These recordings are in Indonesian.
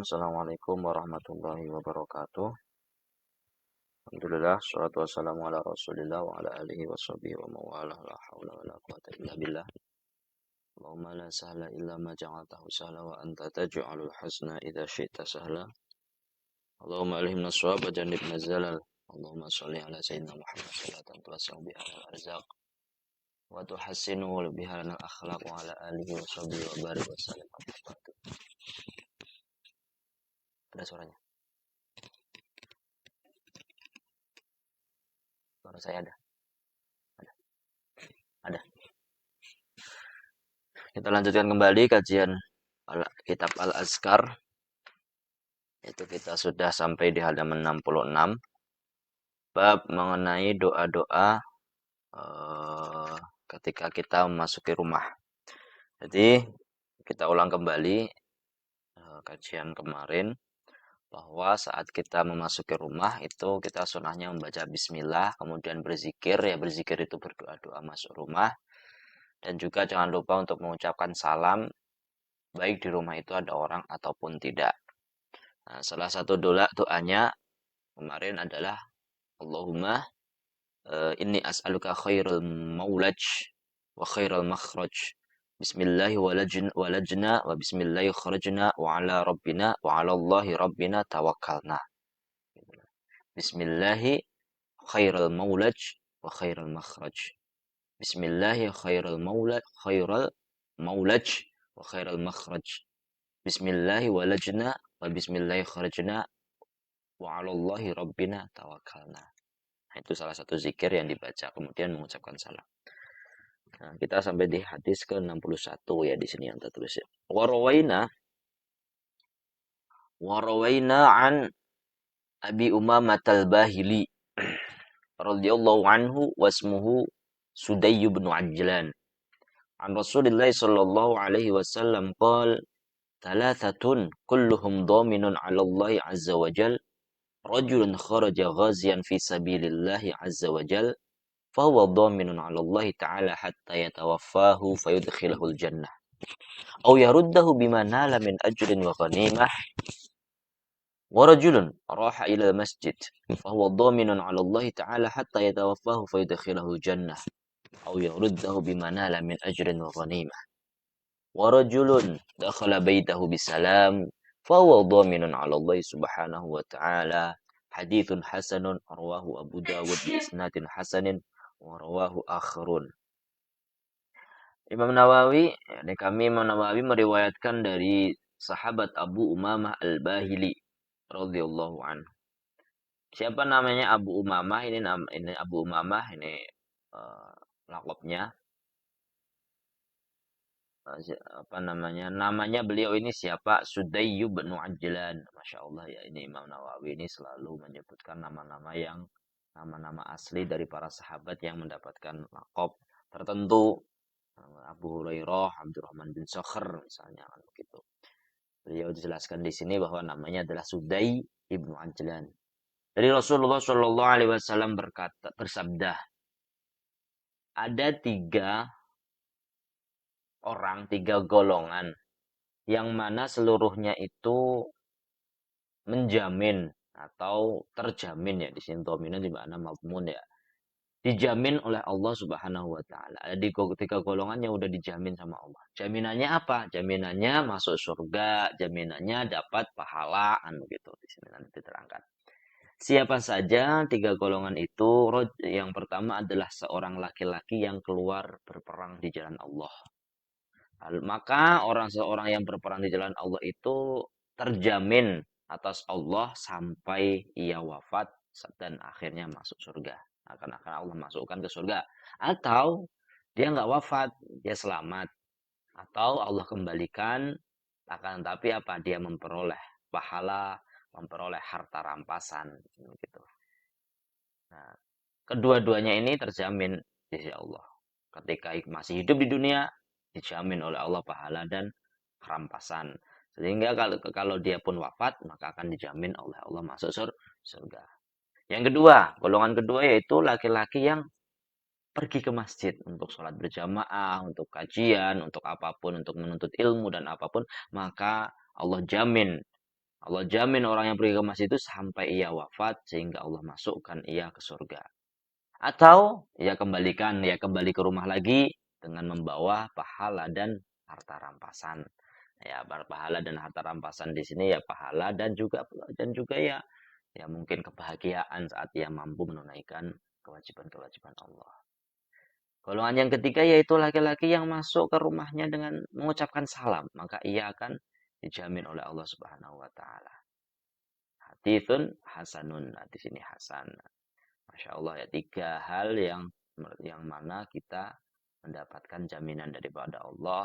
Bismillahirrahmanirrahim. Assalamualaikum warahmatullahi wabarakatuh. Alhamdulillah, salatu wassalamu ala rasulillah wa ala alihi wa sahbihi wa mawalah, la hawla wa la quwata illa billah. Allahumma la sahla illa ma ja'altahu sahla wa anta taj'alul hasna idha syi'ta sahla. Allahumma alhimna shawab wa jannibna zalal. Allahumma salli ala sayyidina Muhammad salatan tuwassau biha al-arzaq wa tuhassinu biha lana al-akhlaq wa ala alihi wa sahbihi wa barik wa sallam. Ada suaranya? Suara saya ada? Ada. Kita lanjutkan kembali kajian kitab Al-Azkar. Itu kita sudah sampai di halaman 66. Bab mengenai doa-doa ketika kita memasuki rumah. Jadi kita ulang kembali kajian kemarin bahwa saat kita memasuki rumah itu kita sunahnya membaca bismillah, kemudian berzikir. Ya, berzikir itu berdoa-doa masuk rumah. Dan juga jangan lupa untuk mengucapkan salam, baik di rumah itu ada orang ataupun tidak. Nah, salah satu doanya kemarin adalah Allahumma inni as'aluka khairul maulaj wa khairul makhraj. Bismillahi walajna wa bismillahi kharajna wa ala rabbina wa ala Allahi rabbina tawakkalna. Bismillahi khairul maulaj wa khairul makhraj. Bismillahi khairul maulaj wa khairul makhraj. Bismillahi walajna wa bismillahi kharajna wa 'alallahi rabbina tawakkalna. Nah, itu salah satu zikir yang dibaca kemudian mengucapkan salam. Nah, kita sampai di hadis ke-61 ya, di sini yang tertulis ya. Warawaina an Abi Umamah al-Bahili radhiyallahu anhu wasmuhu Sudayy bin Ajlan. An Rasulillah sallallahu alaihi wasallam qala thalathatun kulluhum dhaminun 'ala Allah 'azza wa jalla. Rajulun kharaja ghaziyan fi sabilillahi 'azza wa jalla fa huwa dhaminun 'ala Allah ta'ala hatta yatawaffahu fayudkhilahul jannah. Aw yaruddahu bima nala min ajrin wa ghanimah. Wa rajulun raha ila masjid fa huwa dhaminun 'ala Allah ta'ala hatta yatawaffahu fayudkhilahul jannah. Aw yaruddahu bima nala min ajrin wa ghanimah. Wa rajulun dakhala baitahu bisalam fa huwa dhaminun 'ala Allah subhanahu wa ta'ala. Hadithun hasanun rawahu Abu Dawud bi isnadin hasanin wa rawahu akharun. Imam Nawawi meriwayatkan dari sahabat Abu Umamah al-Bahili radhiyallahu anhu. Siapa namanya Abu Umamah? Ini Abu Umamah ini lakopnya. Namanya beliau ini siapa? Sudayy bin Ajlan. Masya Allah ya, ini Imam Nawawi ini selalu menyebutkan nama-nama asli dari para sahabat yang mendapatkan lakop tertentu. Abu Hurairah, Abdurrahman bin Sakhr misalnya, begitu. Beliau dijelaskan di sini bahwa namanya adalah Sudayy bin Ajlan. Dari Rasulullah Shallallahu Alaihi Wasallam bersabda, ada tiga golongan yang mana seluruhnya itu menjamin atau terjamin, ya di sini dominan di makna madmun, ya dijamin oleh Allah Subhanahu wa taala. Ada tiga golongan yang udah dijamin sama Allah. Jaminannya apa? Jaminannya masuk surga, jaminannya dapat pahalaan, begitu. Di sini nanti diterangkan. Siapa saja tiga golongan itu? Yang pertama adalah seorang laki-laki yang keluar berperang di jalan Allah. Maka seorang yang berperang di jalan Allah itu terjamin atas Allah sampai ia wafat dan akhirnya masuk surga. Akan Allah masukkan ke surga. Atau dia nggak wafat, dia selamat. Atau Allah kembalikan, akan tapi apa? Dia memperoleh pahala, memperoleh harta rampasan. Gitu. Nah, kedua-duanya ini terjamin di sisi Allah. Ketika masih hidup di dunia, dijamin oleh Allah pahala dan rampasan. Sehingga kalau dia pun wafat, maka akan dijamin oleh Allah masuk surga. Yang kedua, golongan kedua yaitu laki-laki yang pergi ke masjid untuk sholat berjamaah, untuk kajian, untuk apapun, untuk menuntut ilmu dan apapun, maka Allah jamin Allah jamin orang yang pergi ke masjid itu sampai ia wafat sehingga Allah masukkan ia ke surga. Atau ia kembali ke rumah lagi dengan membawa pahala dan harta rampasan. Ya, pahala dan harta rampasan di sini ya pahala dan juga ya mungkin kebahagiaan saat ia mampu menunaikan kewajiban-kewajiban Allah. Golongan yang ketiga yaitu laki-laki yang masuk ke rumahnya dengan mengucapkan salam, maka ia akan dijamin oleh Allah Subhanahu wa taala. Haditsun hasanun. Nah, di sini hasan. Masya Allah ya, tiga hal yang mana kita mendapatkan jaminan daripada Allah,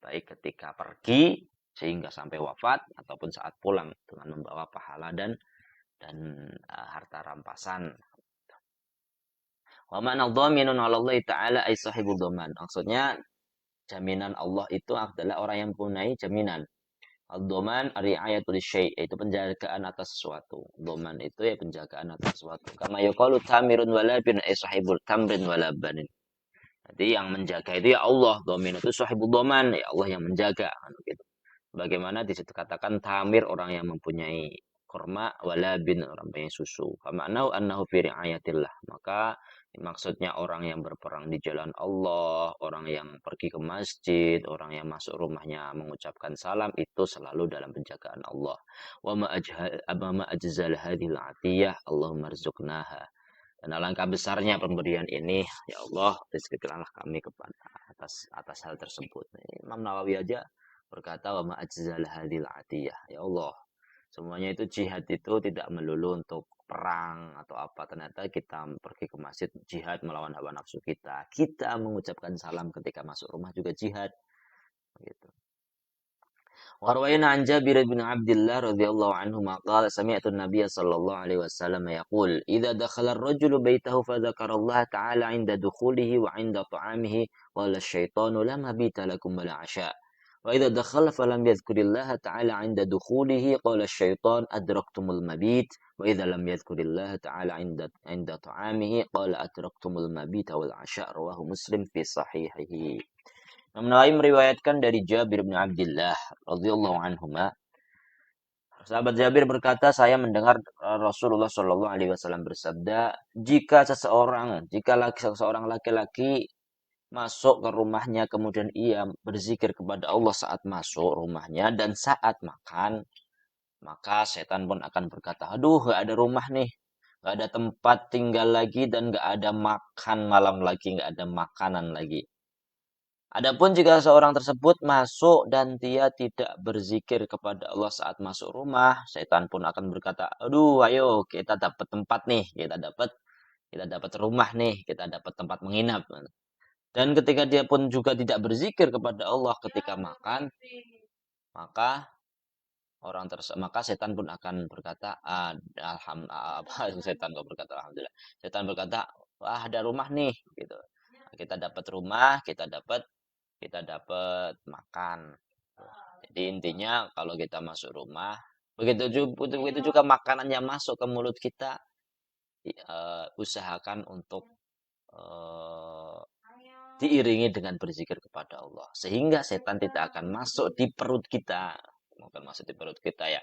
baik ketika pergi sehingga sampai wafat ataupun saat pulang dengan membawa pahala dan harta rampasan. Wa ma'na dhaminun 'ala Allah Ta'ala ay sahibul dhaman. Maksudnya jaminan Allah itu adalah orang yang mempunyai jaminan. Al-dhaman ri'ayatul syai', itu penjagaan atas sesuatu. Dhaman itu ya penjagaan atas sesuatu. Kama yuqalu tamirun wala bin ay sahibul tamrin wala banin. Jadi yang menjaga itu ya Allah, dhamin itu sahibul dhaman, ya Allah yang menjaga gitu. Bagaimana di situ katakan tamir orang yang mempunyai korma wala bin orang yang mempunyai susu. Famaknau annahu fi ri'ayatillah. Maka maksudnya orang yang berperang di jalan Allah, orang yang pergi ke masjid, orang yang masuk rumahnya mengucapkan salam itu selalu dalam penjagaan Allah. Wa ma ajzal hadhil atiyah Allahumma rzuqnaha. Dan alangkah besarnya pemberian ini, ya Allah, rizkikanlah kami kepada atas hal tersebut. Imam Nawawi aja berkata wa ma ajzal hadhil atiyah. Ya Allah, semuanya itu jihad itu tidak melulu untuk perang atau apa. Ternyata kita pergi ke masjid jihad melawan hawa nafsu kita. Kita mengucapkan salam ketika masuk rumah juga jihad. Gitu. وروينا عن جابر بن عبد الله رضي الله عنهما قال سمعت النبي صلى الله عليه وسلم يقول إذا دخل الرجل بيته فذكر الله تعالى عند دخوله وعند طعامه قال الشيطان لا مبيت لكم ولا عشاء وإذا دخل فلم يذكر الله تعالى عند دخوله قال الشيطان أدركتم المبيت وإذا لم يذكر الله تعالى عند طعامه قال أدركتم المبيت والعشاء رواه مسلم في صحيحه. Imam Nawawi meriwayatkan dari Jabir bin Abdullah radhiyallahu anhuma. Sahabat Jabir berkata, saya mendengar Rasulullah Shallallahu alaihi wasallam bersabda, jika seseorang laki-laki masuk ke rumahnya kemudian ia berzikir kepada Allah saat masuk rumahnya dan saat makan, maka setan pun akan berkata, aduh, gak ada rumah nih, gak ada tempat tinggal lagi dan gak ada makan malam lagi, gak ada makanan lagi. Adapun jika seorang tersebut masuk dan dia tidak berzikir kepada Allah saat masuk rumah, setan pun akan berkata, aduh, ayo kita dapat tempat nih, kita dapat rumah nih, kita dapat tempat menginap. Dan ketika dia pun juga tidak berzikir kepada Allah ketika makan, maka maka setan pun akan berkata, alhamdulillah. Setan berkata, wah ada rumah nih, gitu. Kita dapat rumah, kita dapat makan. Jadi intinya kalau kita masuk rumah, begitu juga makanan yang masuk ke mulut kita, usahakan untuk diiringi dengan berzikir kepada Allah, sehingga setan tidak akan masuk di perut kita, ya.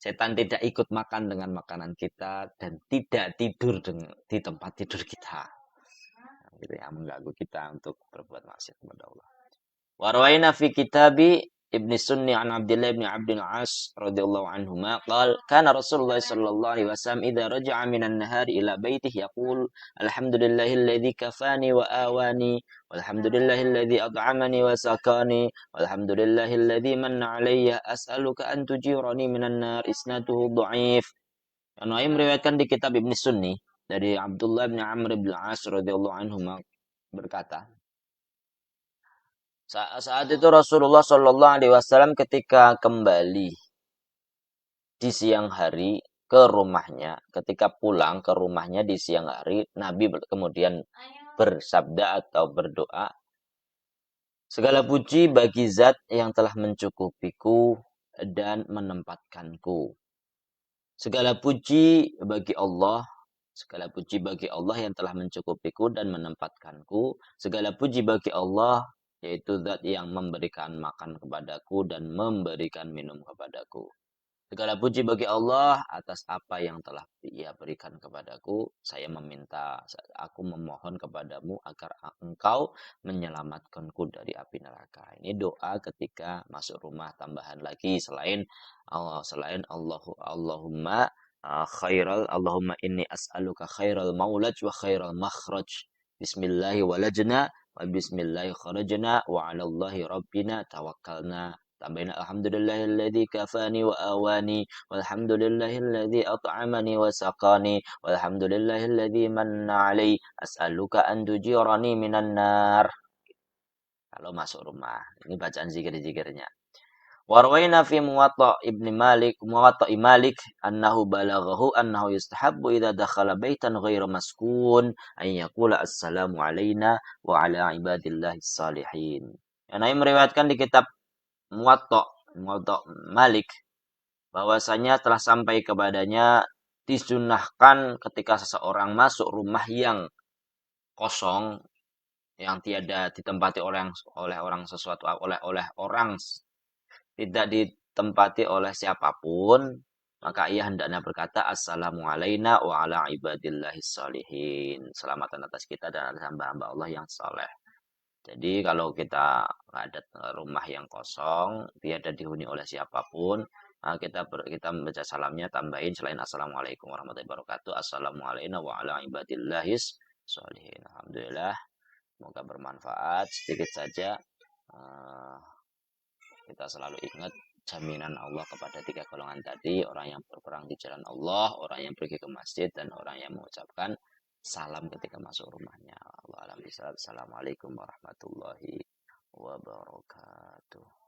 Setan tidak ikut makan dengan makanan kita dan tidak tidur di tempat tidur kita. Gitu ya, mengganggu kita untuk berbuat maksiat kepada Allah. Warwaina fi kitabi Ibn Sunni an Abdullah ibn Abdul As radhiyallahu anhuma qala kana Rasulullah sallallahu alaihi wasallam idza raja'a minan nahari ila baitihi yaqul alhamdulillahilladzi kafani wa awani walhamdulillahilladzi at'amani wa sakani walhamdulillahilladzi manna alayya as'aluka an tujirani minan nar isnaduhu dhaif. An-Nawawi meriwayatkan di kitab Ibn Sunni dari Abdullah bin Amr bin As radhiyallahu anhuma berkata, saat itu Rasulullah Shallallahu Alaihi Wasallam ketika kembali di siang hari ke rumahnya, ketika pulang ke rumahnya di siang hari, Nabi kemudian bersabda atau berdoa, segala puji bagi Zat yang telah mencukupiku dan menempatkanku. Segala puji bagi Allah yang telah mencukupiku dan menempatkanku. Segala puji bagi Allah, yaitu Zat yang memberikan makan kepadaku dan memberikan minum kepadaku. Segala puji bagi Allah atas apa yang telah Ia berikan kepadaku. Saya aku memohon kepadamu agar engkau menyelamatkanku dari api neraka. Ini doa ketika masuk rumah, tambahan lagi selain Allahumma inni as'aluka khairal maulaj wa khairal makhraj. Bismillahi walajna wa bismillahi kharajna wa 'alallahi rabbina tawakkalna. Tambahin alhamdulillahilladzi kafani wa awani walhamdulillahilladzi at'amani wa saqani walhamdulillahilladzi manna 'alai as'aluka an tujirani minan nar. Kalau masuk rumah, ini bacaan zikir-zikirnya. Warwaina fi muwatta Malik annahu balaghahu annahu yustahabbu idza dakhala baitan ghaira maskun an yaqula assalamu alaina wa ala ibadillahi salihin. Yang lain meriwayatkan di kitab Muwatta Malik bahwasanya telah sampai kepadanya disunahkan ketika seseorang masuk rumah yang kosong, yang tiada ditempati oleh orang sesuatu oleh orang, tidak ditempati oleh siapapun, maka ia hendaknya berkata assalamu alaina wa ala ibadillahi salihin. Selamatan atas kita dan atas hamba-hamba Allah yang saleh. Jadi kalau kita ada rumah yang kosong, tiada dihuni oleh siapapun, kita membaca salamnya tambahin selain assalamualaikum warahmatullahi wabarakatuh, assalamualaikum wa ala ibadillahis sholihin. Alhamdulillah, semoga bermanfaat. Sedikit saja kita selalu ingat jaminan Allah kepada tiga golongan tadi, orang yang berperang di jalan Allah, orang yang pergi ke masjid, dan orang yang mengucapkan salam ketika masuk rumahnya. Allah alam bisawab. Assalamualaikum warahmatullahi wabarakatuh.